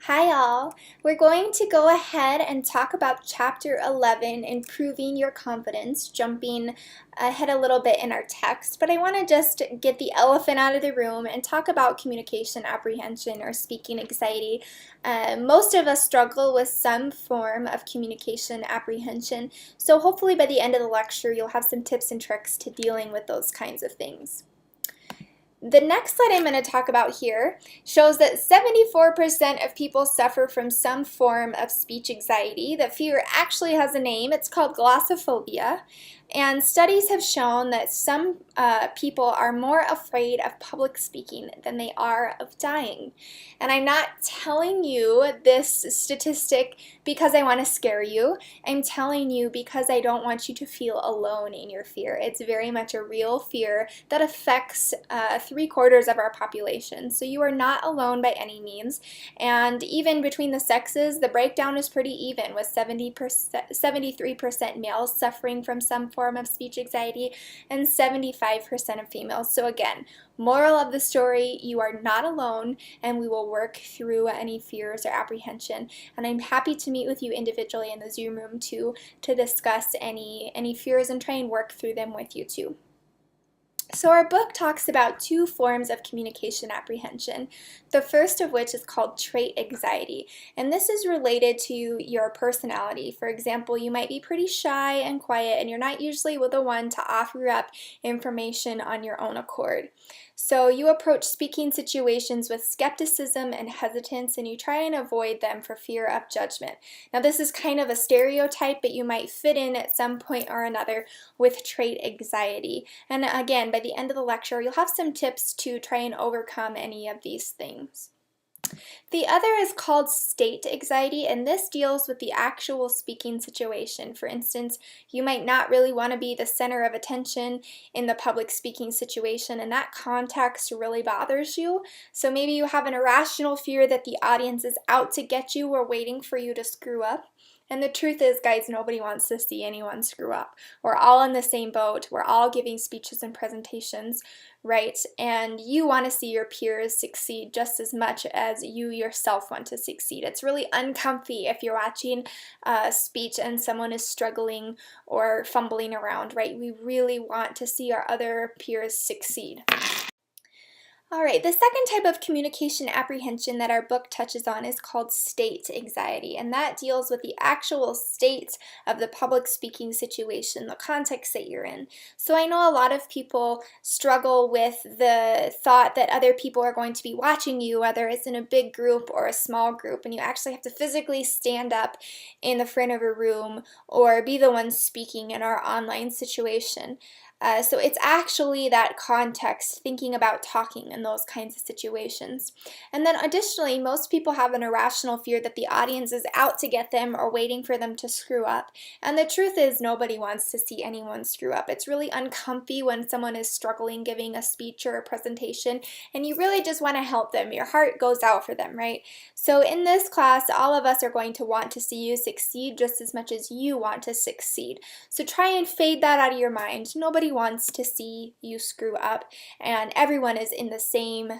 Hi all! We're going to go ahead and talk about Chapter 11, Improving Your Confidence, jumping ahead a little bit in our text, but I want to just get the elephant out of the room and talk about communication apprehension or speaking anxiety. Most of us struggle with some form of communication apprehension, so hopefully by the end of the lecture you'll have some tips and tricks to dealing with those kinds of things. The next slide I'm going to talk about here shows that 74% of people suffer from some form of speech anxiety. The fear actually has a name. It's called glossophobia. And studies have shown that some people are more afraid of public speaking than they are of dying. And I'm not telling you this statistic because I want to scare you. I'm telling you because I don't want you to feel alone in your fear. It's very much a real fear that affects 3/4 of our population. So you are not alone by any means. And even between the sexes, the breakdown is pretty even, with 73% males suffering from some form of speech anxiety and 75% of females. So again, moral of the story, you are not alone, and we will work through any fears or apprehension. And I'm happy to meet with you individually in the Zoom room too to discuss any fears and try and work through them with you too. So our book talks about two forms of communication apprehension, the first of which is called trait anxiety, and this is related to your personality. For example, you might be pretty shy and quiet, and you're not usually the one to offer up information on your own accord. So you approach speaking situations with skepticism and hesitance, and you try and avoid them for fear of judgment. Now this is kind of a stereotype, but you might fit in at some point or another with trait anxiety. And again, by the end of the lecture, you'll have some tips to try and overcome any of these things. The other is called state anxiety, and this deals with the actual speaking situation. For instance, you might not really want to be the center of attention in the public speaking situation, and that context really bothers you. So maybe you have an irrational fear that the audience is out to get you or waiting for you to screw up. And the truth is, guys, nobody wants to see anyone screw up. We're all in the same boat. We're all giving speeches and presentations, right? And you want to see your peers succeed just as much as you yourself want to succeed. It's really uncomfy if you're watching a speech and someone is struggling or fumbling around, right? We really want to see our other peers succeed. All right, the second type of communication apprehension that our book touches on is called state anxiety, and that deals with the actual state of the public speaking situation, the context that you're in. So I know a lot of people struggle with the thought that other people are going to be watching you, whether it's in a big group or a small group, and you actually have to physically stand up in the front of a room or be the one speaking in our online situation. So it's actually that context, thinking about talking in those kinds of situations. And then additionally, most people have an irrational fear that the audience is out to get them or waiting for them to screw up. And the truth is, nobody wants to see anyone screw up. It's really uncomfy when someone is struggling giving a speech or a presentation, and you really just want to help them. Your heart goes out for them, right? So in this class, all of us are going to want to see you succeed just as much as you want to succeed. So try and fade that out of your mind. Nobody wants to see you screw up, and everyone is in the same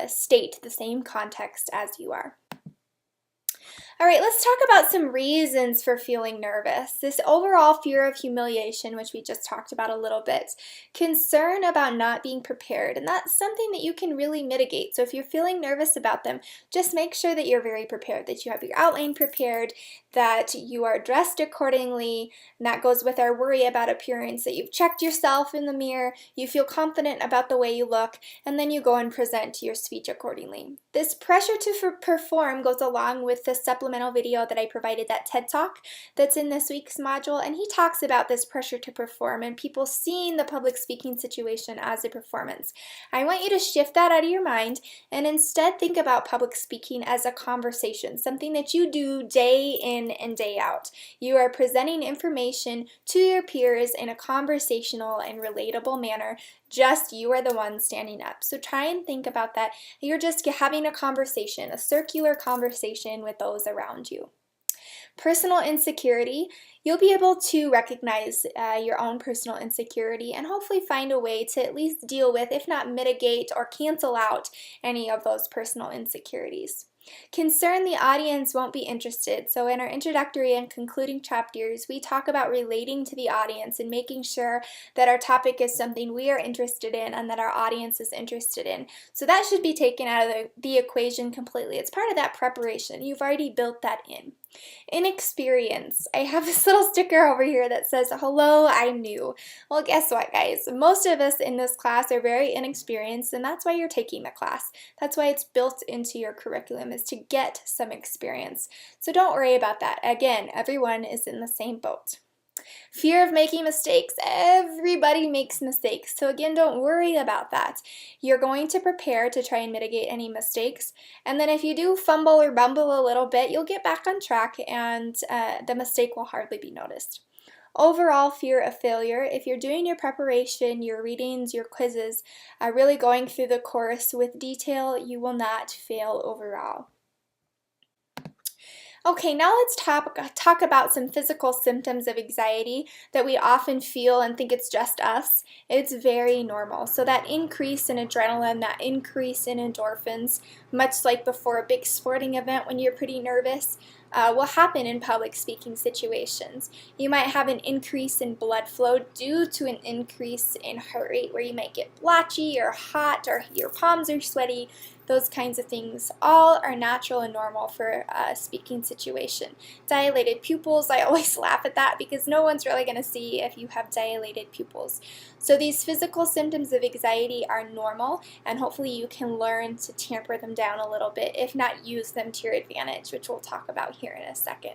state, the same context as you are. All right, let's talk about some reasons for feeling nervous. This overall fear of humiliation, which we just talked about a little bit, concern about not being prepared, and that's something that you can really mitigate. So if you're feeling nervous about them, just make sure that you're very prepared, that you have your outline prepared, that you are dressed accordingly, and that goes with our worry about appearance, that you've checked yourself in the mirror, you feel confident about the way you look, and then you go and present your speech accordingly. This pressure to perform goes along with the supplemental video that I provided, that TED Talk that's in this week's module, and he talks about this pressure to perform and people seeing the public speaking situation as a performance. I want you to shift that out of your mind and instead think about public speaking as a conversation, something that you do day in and day out. You are presenting information to your peers in a conversational and relatable manner. Just you are the one standing up. So try and think about that. You're just having a conversation, a circular conversation with those around you. Personal insecurity, you'll be able to recognize your own personal insecurity and hopefully find a way to at least deal with, if not mitigate or cancel out, any of those personal insecurities. Concern the audience won't be interested. So in our introductory and concluding chapters, we talk about relating to the audience and making sure that our topic is something we are interested in and that our audience is interested in. So that should be taken out of the equation completely. It's part of that preparation. You've already built that in. Inexperience. I have this little sticker over here that says, "Hello, I'm new." Well, guess what, guys? Most of us in this class are very inexperienced, and that's why you're taking the class. That's why it's built into your curriculum, is to get some experience. So don't worry about that. Again, everyone is in the same boat. Fear of making mistakes. Everybody makes mistakes. So again, don't worry about that. You're going to prepare to try and mitigate any mistakes. And then if you do fumble or bumble a little bit, you'll get back on track and the mistake will hardly be noticed. Overall fear of failure. If you're doing your preparation, your readings, your quizzes, really going through the course with detail, you will not fail overall. Okay, now let's talk about some physical symptoms of anxiety that we often feel and think it's just us. It's very normal. So that increase in adrenaline, that increase in endorphins, much like before a big sporting event when you're pretty nervous, will happen in public speaking situations. You might have an increase in blood flow due to an increase in heart rate where you might get blotchy or hot or your palms are sweaty. Those kinds of things all are natural and normal for a speaking situation. Dilated pupils, I always laugh at that because no one's really going to see if you have dilated pupils. So these physical symptoms of anxiety are normal, and hopefully you can learn to tamper them down a little bit, if not use them to your advantage, which we'll talk about here in a second.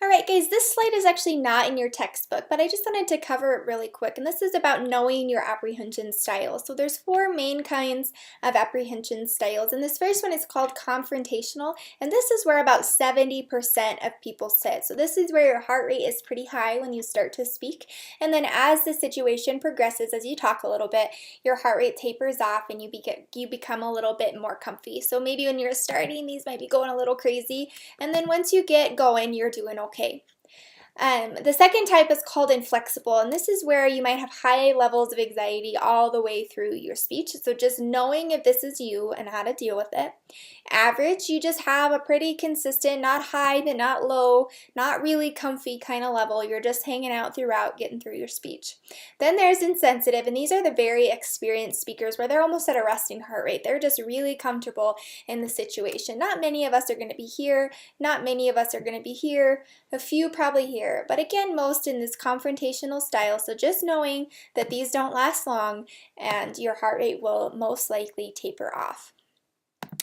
Alright guys, this slide is actually not in your textbook, but I just wanted to cover it really quick, and this is about knowing your apprehension style. So there's 4 main kinds of apprehension styles, and this first one is called confrontational, and this is where about 70% of people sit. So this is where your heart rate is pretty high when you start to speak, and then as the situation progresses, as you talk a little bit, your heart rate tapers off and you become a little bit more comfy. So maybe when you're starting, these might be going a little crazy, and then once you get going, you're doing okay. The second type is called inflexible, and this is where you might have high levels of anxiety all the way through your speech. So just knowing if this is you and how to deal with it. Average, you just have a pretty consistent, not high but not low, not really comfy kind of level. You're just hanging out throughout, getting through your speech. Then there's insensitive, and these are the very experienced speakers where they're almost at a resting heart rate. They're just really comfortable in the situation. Not many of us are going to be here, not many of us are going to be here, a few probably here, but again, most in this confrontational style. So just knowing that these don't last long and your heart rate will most likely taper off.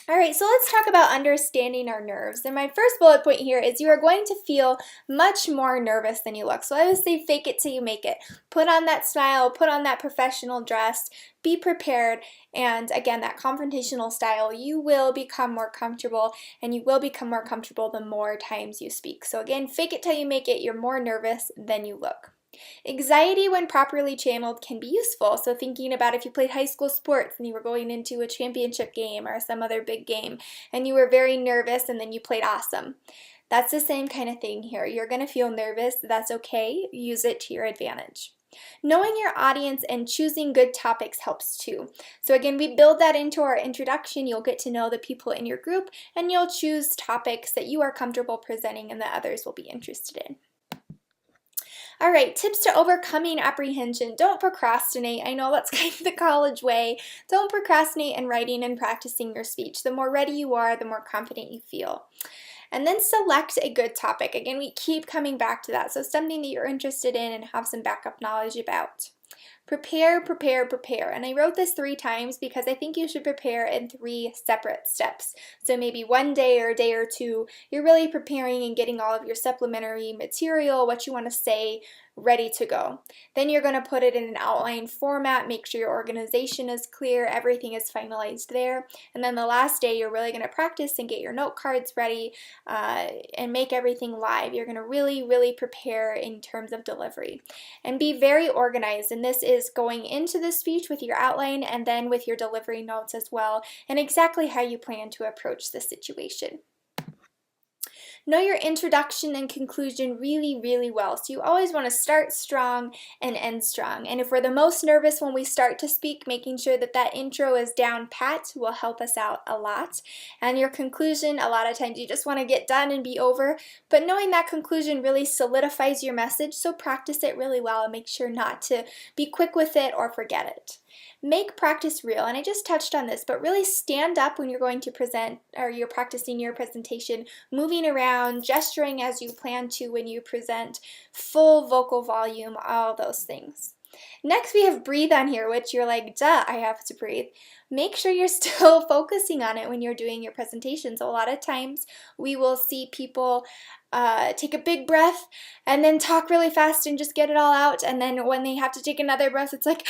Alright, so let's talk about understanding our nerves. And my first bullet point here is you are going to feel much more nervous than you look. So I always say fake it till you make it. Put on that style, put on that professional dress, be prepared, and again, that confrontational style, you will become more comfortable, and you will become more comfortable the more times you speak. So again, fake it till you make it. You're more nervous than you look. Anxiety, when properly channeled, can be useful. So thinking about if you played high school sports and you were going into a championship game or some other big game and you were very nervous and then you played awesome. That's the same kind of thing here. You're going to feel nervous. That's okay. Use it to your advantage. Knowing your audience and choosing good topics helps too. So again, we build that into our introduction. You'll get to know the people in your group and you'll choose topics that you are comfortable presenting and that others will be interested in. All right, tips to overcoming apprehension. Don't procrastinate. I know that's kind of the college way. Don't procrastinate in writing and practicing your speech. The more ready you are, the more confident you feel. And then select a good topic. Again, we keep coming back to that. So something that you're interested in and have some backup knowledge about. Prepare, prepare, prepare. And I wrote this 3 times because I think you should prepare in 3 separate steps. So maybe one day or a day or 2, you're really preparing and getting all of your supplementary material, what you want to say, ready to go. Then you're going to put it in an outline format, make sure your organization is clear, everything is finalized there. And then the last day, you're really going to practice and get your note cards ready and make everything live. You're going to really, really prepare in terms of delivery. And be very organized. And this is going into the speech with your outline and then with your delivery notes as well, and exactly how you plan to approach the situation. Know your introduction and conclusion really, really well. So you always want to start strong and end strong. And if we're the most nervous when we start to speak, making sure that that intro is down pat will help us out a lot. And your conclusion, a lot of times you just want to get done and be over, but knowing that conclusion really solidifies your message, so practice it really well and make sure not to be quick with it or forget it. Make practice real, and I just touched on this, but really stand up when you're going to present or you're practicing your presentation, moving around, gesturing as you plan to when you present, full vocal volume, all those things. Next, we have breathe on here, which you're like, duh, I have to breathe. Make sure you're still focusing on it when you're doing your presentations. A lot of times we will see people take a big breath and then talk really fast and just get it all out, and then when they have to take another breath, it's like,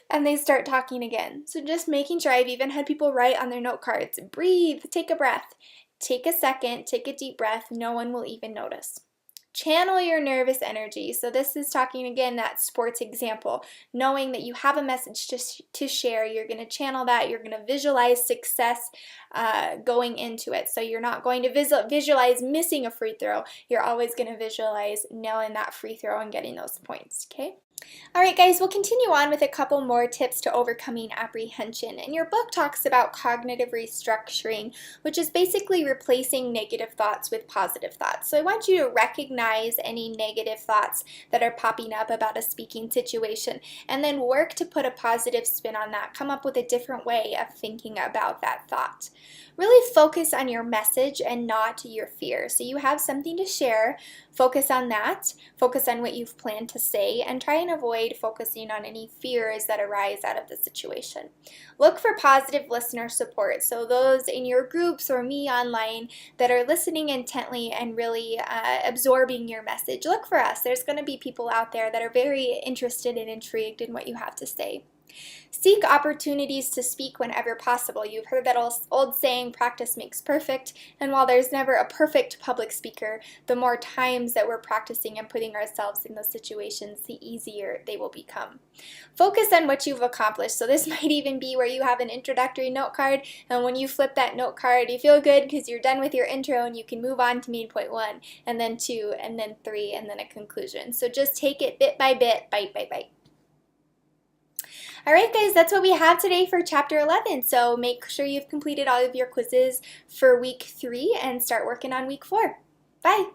and they start talking again. So just making sure, I've even had people write on their note cards, breathe, take a breath. Take a second, take a deep breath, no one will even notice. Channel your nervous energy. So this is talking again that sports example, knowing that you have a message to share. You're going to channel that. You're going to visualize success going into it. So you're not going to visualize missing a free throw. You're always going to visualize nailing that free throw and getting those points. Okay. Alright guys, we'll continue on with a couple more tips to overcoming apprehension. And your book talks about cognitive restructuring, which is basically replacing negative thoughts with positive thoughts. So I want you to recognize any negative thoughts that are popping up about a speaking situation and then work to put a positive spin on that. Come up with a different way of thinking about that thought. Really focus on your message and not your fear. So you have something to share, focus on that, focus on what you've planned to say, and try and avoid focusing on any fears that arise out of the situation. Look for positive listener support. So those in your groups or me online that are listening intently and really absorbing your message. Look for us. There's going to be people out there that are very interested and intrigued in what you have to say. Seek opportunities to speak whenever possible. You've heard that old saying, practice makes perfect, and while there's never a perfect public speaker, the more times that we're practicing and putting ourselves in those situations, the easier they will become. Focus on what you've accomplished. So this might even be where you have an introductory note card, and when you flip that note card, you feel good because you're done with your intro and you can move on to main point 1, and then 2, and then 3, and then a conclusion. So just take it bit by bit, bite by bite. Alright guys, that's what we have today for Chapter 11. So make sure you've completed all of your quizzes for week 3 and start working on week 4. Bye!